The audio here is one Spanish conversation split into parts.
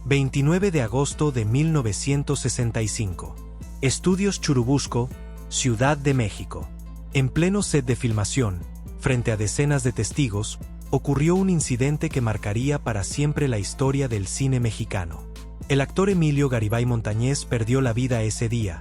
29 de agosto de 1965. Estudios Churubusco, Ciudad de México. En pleno set de filmación, frente a decenas de testigos, ocurrió un incidente que marcaría para siempre la historia del cine mexicano. El actor Emilio Garibay Montañez perdió la vida ese día,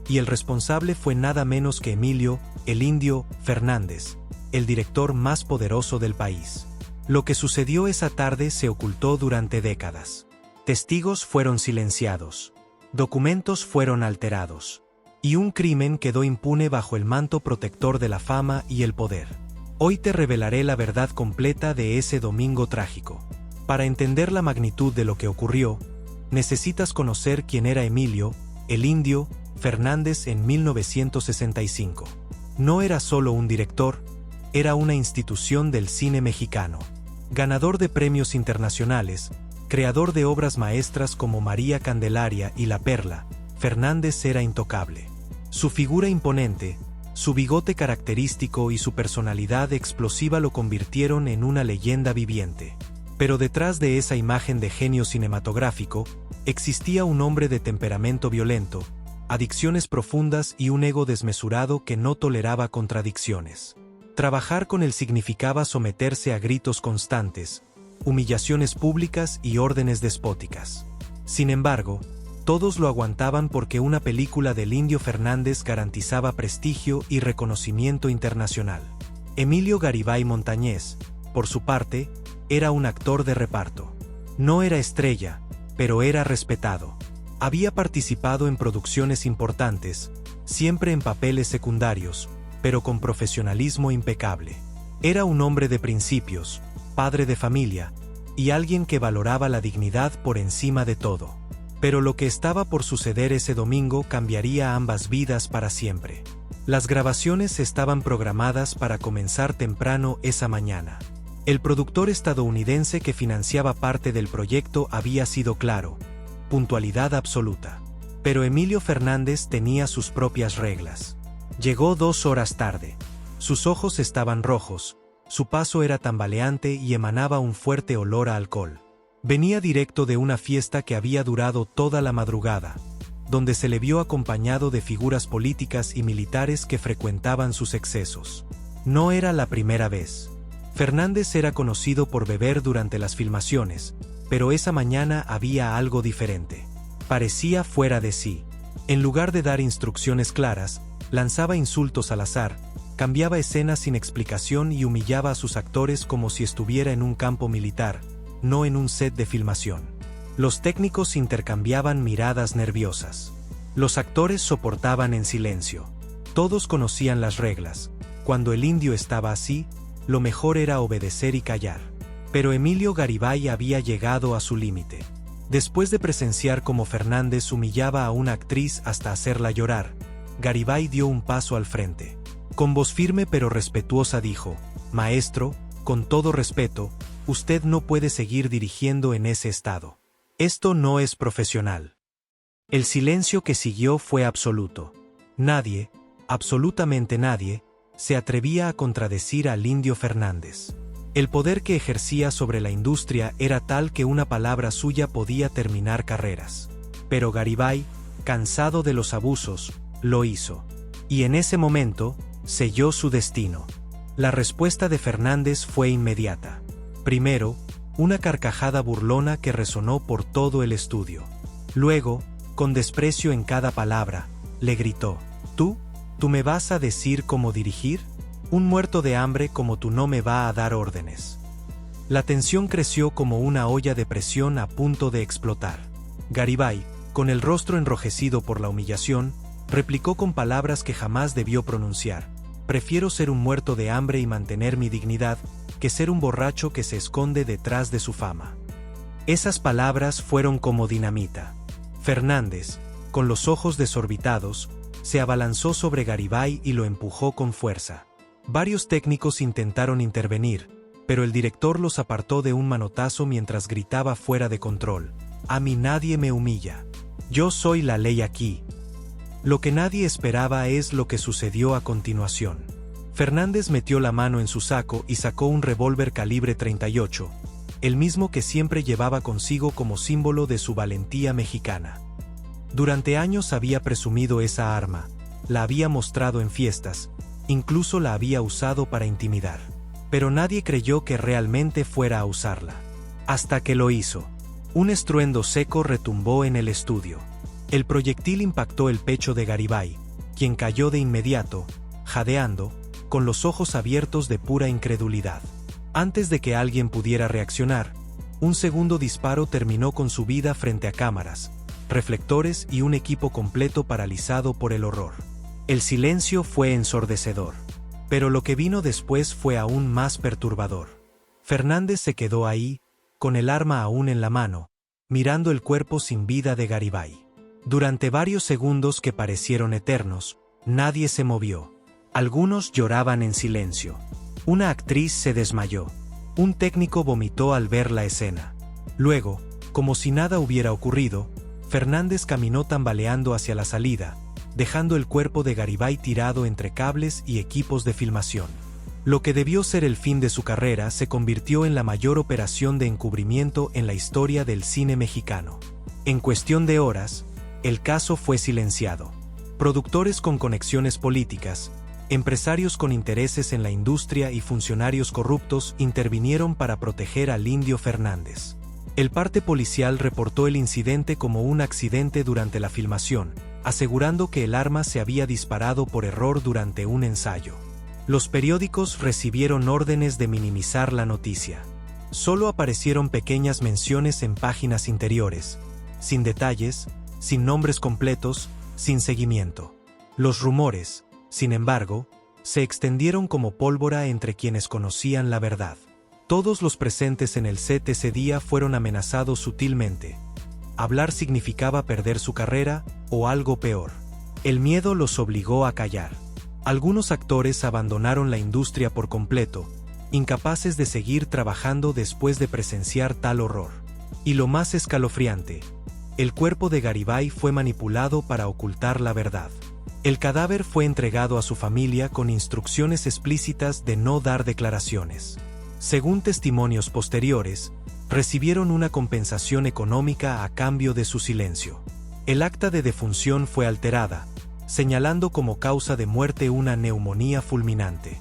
y el responsable fue nada menos que Emilio, el Indio, Fernández, el director más poderoso del país. Lo que sucedió esa tarde se ocultó durante décadas. Testigos fueron silenciados, documentos fueron alterados, y un crimen quedó impune bajo el manto protector de la fama y el poder. Hoy te revelaré la verdad completa de ese domingo trágico. Para entender la magnitud de lo que ocurrió, necesitas conocer quién era Emilio, el Indio, Fernández en 1965. No era solo un director, era una institución del cine mexicano. Ganador de premios internacionales, creador de obras maestras como María Candelaria y La Perla, Fernández era intocable. Su figura imponente, su bigote característico y su personalidad explosiva lo convirtieron en una leyenda viviente. Pero detrás de esa imagen de genio cinematográfico, existía un hombre de temperamento violento, adicciones profundas y un ego desmesurado que no toleraba contradicciones. Trabajar con él significaba someterse a gritos constantes, humillaciones públicas y órdenes despóticas. Sin embargo, todos lo aguantaban porque una película del Indio Fernández garantizaba prestigio y reconocimiento internacional. Emilio Garibay Montañez, por su parte, era un actor de reparto. No era estrella, pero era respetado. Había participado en producciones importantes, siempre en papeles secundarios, pero con profesionalismo impecable. Era un hombre de principios, padre de familia, y alguien que valoraba la dignidad por encima de todo. Pero lo que estaba por suceder ese domingo cambiaría ambas vidas para siempre. Las grabaciones estaban programadas para comenzar temprano esa mañana. El productor estadounidense que financiaba parte del proyecto había sido claro: puntualidad absoluta. Pero Emilio Fernández tenía sus propias reglas. Llegó 2 horas tarde. Sus ojos estaban rojos, su paso era tambaleante y emanaba un fuerte olor a alcohol. Venía directo de una fiesta que había durado toda la madrugada, donde se le vio acompañado de figuras políticas y militares que frecuentaban sus excesos. No era la primera vez. Fernández era conocido por beber durante las filmaciones, pero esa mañana había algo diferente. Parecía fuera de sí. En lugar de dar instrucciones claras, lanzaba insultos al azar, cambiaba escenas sin explicación y humillaba a sus actores como si estuviera en un campo militar, no en un set de filmación. Los técnicos intercambiaban miradas nerviosas. Los actores soportaban en silencio. Todos conocían las reglas. Cuando el Indio estaba así, lo mejor era obedecer y callar. Pero Emilio Garibay había llegado a su límite. Después de presenciar cómo Fernández humillaba a una actriz hasta hacerla llorar, Garibay dio un paso al frente. Con voz firme pero respetuosa dijo: «Maestro, con todo respeto, usted no puede seguir dirigiendo en ese estado. Esto no es profesional». El silencio que siguió fue absoluto. Nadie, absolutamente nadie, se atrevía a contradecir al Indio Fernández. El poder que ejercía sobre la industria era tal que una palabra suya podía terminar carreras. Pero Garibay, cansado de los abusos, lo hizo. Y en ese momento, selló su destino. La respuesta de Fernández fue inmediata. Primero, una carcajada burlona que resonó por todo el estudio. Luego, con desprecio en cada palabra, le gritó: ¿Tú me vas a decir cómo dirigir? Un muerto de hambre como tú no me va a dar órdenes. La tensión creció como una olla de presión a punto de explotar. Garibay, con el rostro enrojecido por la humillación, replicó con palabras que jamás debió pronunciar: «Prefiero ser un muerto de hambre y mantener mi dignidad, que ser un borracho que se esconde detrás de su fama». Esas palabras fueron como dinamita. Fernández, con los ojos desorbitados, se abalanzó sobre Garibay y lo empujó con fuerza. Varios técnicos intentaron intervenir, pero el director los apartó de un manotazo mientras gritaba fuera de control: «A mí nadie me humilla. Yo soy la ley aquí». Lo que nadie esperaba es lo que sucedió a continuación. Fernández metió la mano en su saco y sacó un revólver calibre 38, el mismo que siempre llevaba consigo como símbolo de su valentía mexicana. Durante años había presumido esa arma, la había mostrado en fiestas, incluso la había usado para intimidar. Pero nadie creyó que realmente fuera a usarla. Hasta que lo hizo. Un estruendo seco retumbó en el estudio. El proyectil impactó el pecho de Garibay, quien cayó de inmediato, jadeando, con los ojos abiertos de pura incredulidad. Antes de que alguien pudiera reaccionar, un segundo disparo terminó con su vida frente a cámaras, reflectores y un equipo completo paralizado por el horror. El silencio fue ensordecedor. Pero lo que vino después fue aún más perturbador. Fernández se quedó ahí, con el arma aún en la mano, mirando el cuerpo sin vida de Garibay. Durante varios segundos que parecieron eternos, nadie se movió. Algunos lloraban en silencio. Una actriz se desmayó. Un técnico vomitó al ver la escena. Luego, como si nada hubiera ocurrido, Fernández caminó tambaleando hacia la salida, dejando el cuerpo de Garibay tirado entre cables y equipos de filmación. Lo que debió ser el fin de su carrera se convirtió en la mayor operación de encubrimiento en la historia del cine mexicano. En cuestión de horas, el caso fue silenciado. Productores con conexiones políticas, empresarios con intereses en la industria y funcionarios corruptos intervinieron para proteger al Indio Fernández. El parte policial reportó el incidente como un accidente durante la filmación, asegurando que el arma se había disparado por error durante un ensayo. Los periódicos recibieron órdenes de minimizar la noticia. Solo aparecieron pequeñas menciones en páginas interiores, sin detalles, sin nombres completos, sin seguimiento. Los rumores, sin embargo, se extendieron como pólvora entre quienes conocían la verdad. Todos los presentes en el set ese día fueron amenazados sutilmente. Hablar significaba perder su carrera, o algo peor. El miedo los obligó a callar. Algunos actores abandonaron la industria por completo, incapaces de seguir trabajando después de presenciar tal horror. Y lo más escalofriante, el cuerpo de Garibay fue manipulado para ocultar la verdad. El cadáver fue entregado a su familia con instrucciones explícitas de no dar declaraciones. Según testimonios posteriores, recibieron una compensación económica a cambio de su silencio. El acta de defunción fue alterada, señalando como causa de muerte una neumonía fulminante.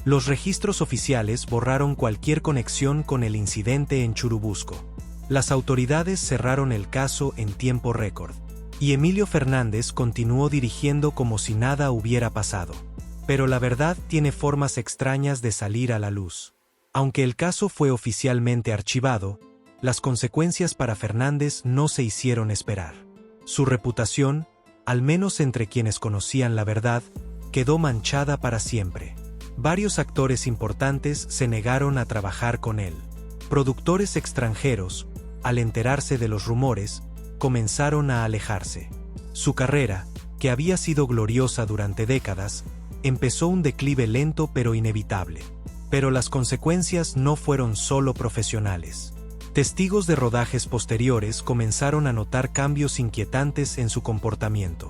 Los registros oficiales borraron cualquier conexión con el incidente en Churubusco. Las autoridades cerraron el caso en tiempo récord, y Emilio Fernández continuó dirigiendo como si nada hubiera pasado. Pero la verdad tiene formas extrañas de salir a la luz. Aunque el caso fue oficialmente archivado, las consecuencias para Fernández no se hicieron esperar. Su reputación, al menos entre quienes conocían la verdad, quedó manchada para siempre. Varios actores importantes se negaron a trabajar con él. Productores extranjeros, al enterarse de los rumores, comenzaron a alejarse. Su carrera, que había sido gloriosa durante décadas, empezó un declive lento pero inevitable. Pero las consecuencias no fueron solo profesionales. Testigos de rodajes posteriores comenzaron a notar cambios inquietantes en su comportamiento.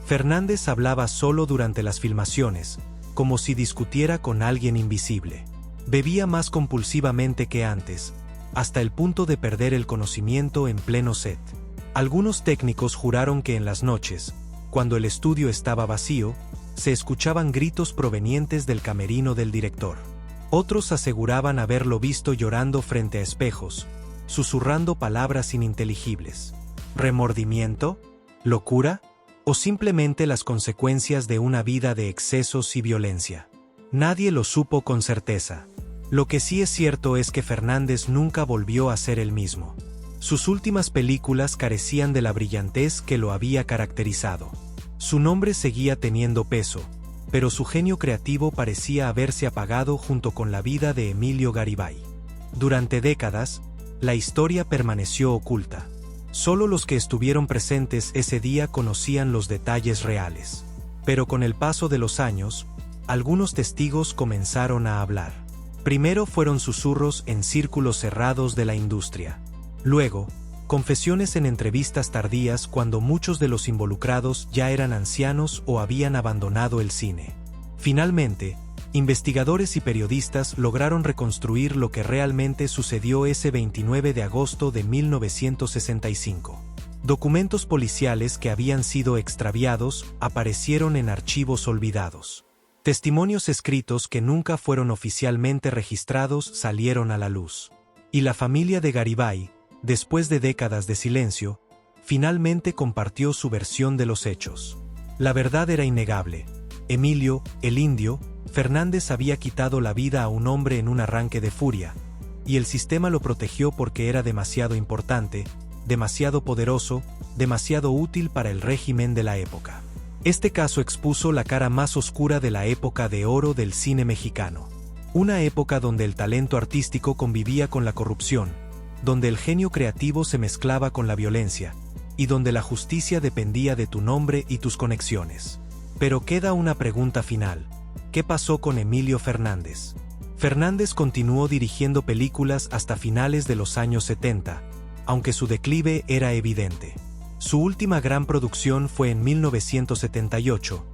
Fernández hablaba solo durante las filmaciones, como si discutiera con alguien invisible. Bebía más compulsivamente que antes, hasta el punto de perder el conocimiento en pleno set. Algunos técnicos juraron que en las noches, cuando el estudio estaba vacío, se escuchaban gritos provenientes del camerino del director. Otros aseguraban haberlo visto llorando frente a espejos, susurrando palabras ininteligibles. ¿Remordimiento? ¿Locura? ¿O simplemente las consecuencias de una vida de excesos y violencia? Nadie lo supo con certeza. Lo que sí es cierto es que Fernández nunca volvió a ser el mismo. Sus últimas películas carecían de la brillantez que lo había caracterizado. Su nombre seguía teniendo peso, pero su genio creativo parecía haberse apagado junto con la vida de Emilio Garibay. Durante décadas, la historia permaneció oculta. Solo los que estuvieron presentes ese día conocían los detalles reales. Pero con el paso de los años, algunos testigos comenzaron a hablar. Primero fueron susurros en círculos cerrados de la industria. Luego, confesiones en entrevistas tardías cuando muchos de los involucrados ya eran ancianos o habían abandonado el cine. Finalmente, Investigadores y periodistas lograron reconstruir lo que realmente sucedió ese 29 de agosto de 1965. Documentos policiales que habían sido extraviados aparecieron en archivos olvidados. Testimonios escritos que nunca fueron oficialmente registrados salieron a la luz. Y la familia de Garibay, después de décadas de silencio, finalmente compartió su versión de los hechos. La verdad era innegable. Emilio, el indio, Fernández había quitado la vida a un hombre en un arranque de furia, y el sistema lo protegió porque era demasiado importante, demasiado poderoso, demasiado útil para el régimen de la época. Este caso expuso la cara más oscura de la época de oro del cine mexicano. Una época donde el talento artístico convivía con la corrupción, donde el genio creativo se mezclaba con la violencia, y donde la justicia dependía de tu nombre y tus conexiones. Pero queda una pregunta final. ¿Qué pasó con Emilio Fernández? Fernández continuó dirigiendo películas hasta finales de los años 70, aunque su declive era evidente. Su última gran producción fue en 1978,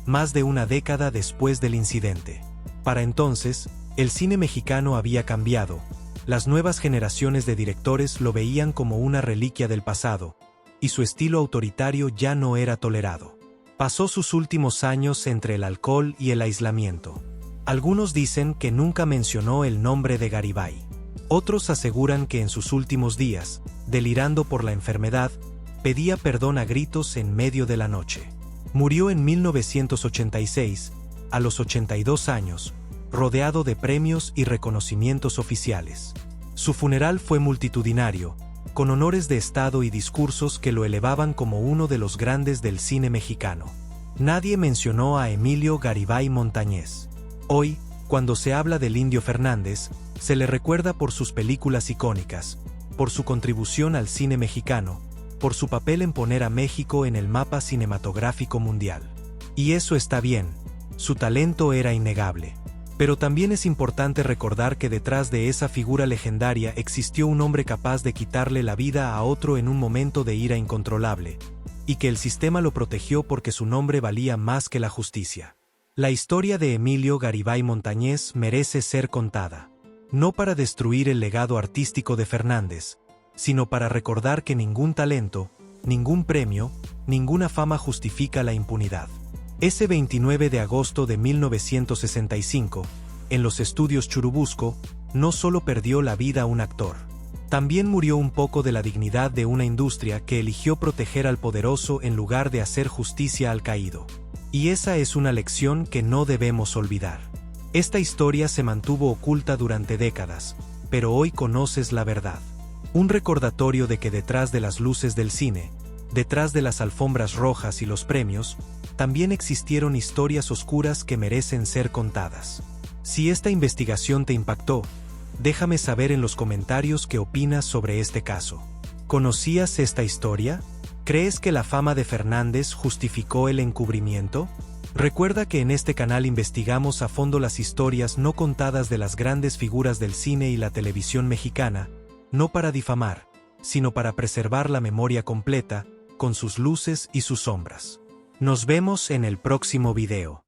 más de una década después del incidente. Para entonces, el cine mexicano había cambiado. Las nuevas generaciones de directores lo veían como una reliquia del pasado, y su estilo autoritario ya no era tolerado. Pasó sus últimos años entre el alcohol y el aislamiento. Algunos dicen que nunca mencionó el nombre de Garibay. Otros aseguran que en sus últimos días, delirando por la enfermedad, pedía perdón a gritos en medio de la noche. Murió en 1986, a los 82 años, rodeado de premios y reconocimientos oficiales. Su funeral fue multitudinario, con honores de Estado y discursos que lo elevaban como uno de los grandes del cine mexicano. Nadie mencionó a Emilio Garibay Montañez. Hoy, cuando se habla del Indio Fernández, se le recuerda por sus películas icónicas, por su contribución al cine mexicano, por su papel en poner a México en el mapa cinematográfico mundial. Y eso está bien, su talento era innegable. Pero también es importante recordar que detrás de esa figura legendaria existió un hombre capaz de quitarle la vida a otro en un momento de ira incontrolable, y que el sistema lo protegió porque su nombre valía más que la justicia. La historia de Emilio Garibay Montañez merece ser contada, no para destruir el legado artístico de Fernández, sino para recordar que ningún talento, ningún premio, ninguna fama justifica la impunidad. Ese 29 de agosto de 1965, en los estudios Churubusco, no solo perdió la vida un actor. También murió un poco de la dignidad de una industria que eligió proteger al poderoso en lugar de hacer justicia al caído. Y esa es una lección que no debemos olvidar. Esta historia se mantuvo oculta durante décadas, pero hoy conoces la verdad. Un recordatorio de que detrás de las luces del cine, detrás de las alfombras rojas y los premios, también existieron historias oscuras que merecen ser contadas. Si esta investigación te impactó, déjame saber en los comentarios qué opinas sobre este caso. ¿Conocías esta historia? ¿Crees que la fama de Fernández justificó el encubrimiento? Recuerda que en este canal investigamos a fondo las historias no contadas de las grandes figuras del cine y la televisión mexicana, no para difamar, sino para preservar la memoria completa, con sus luces y sus sombras. Nos vemos en el próximo video.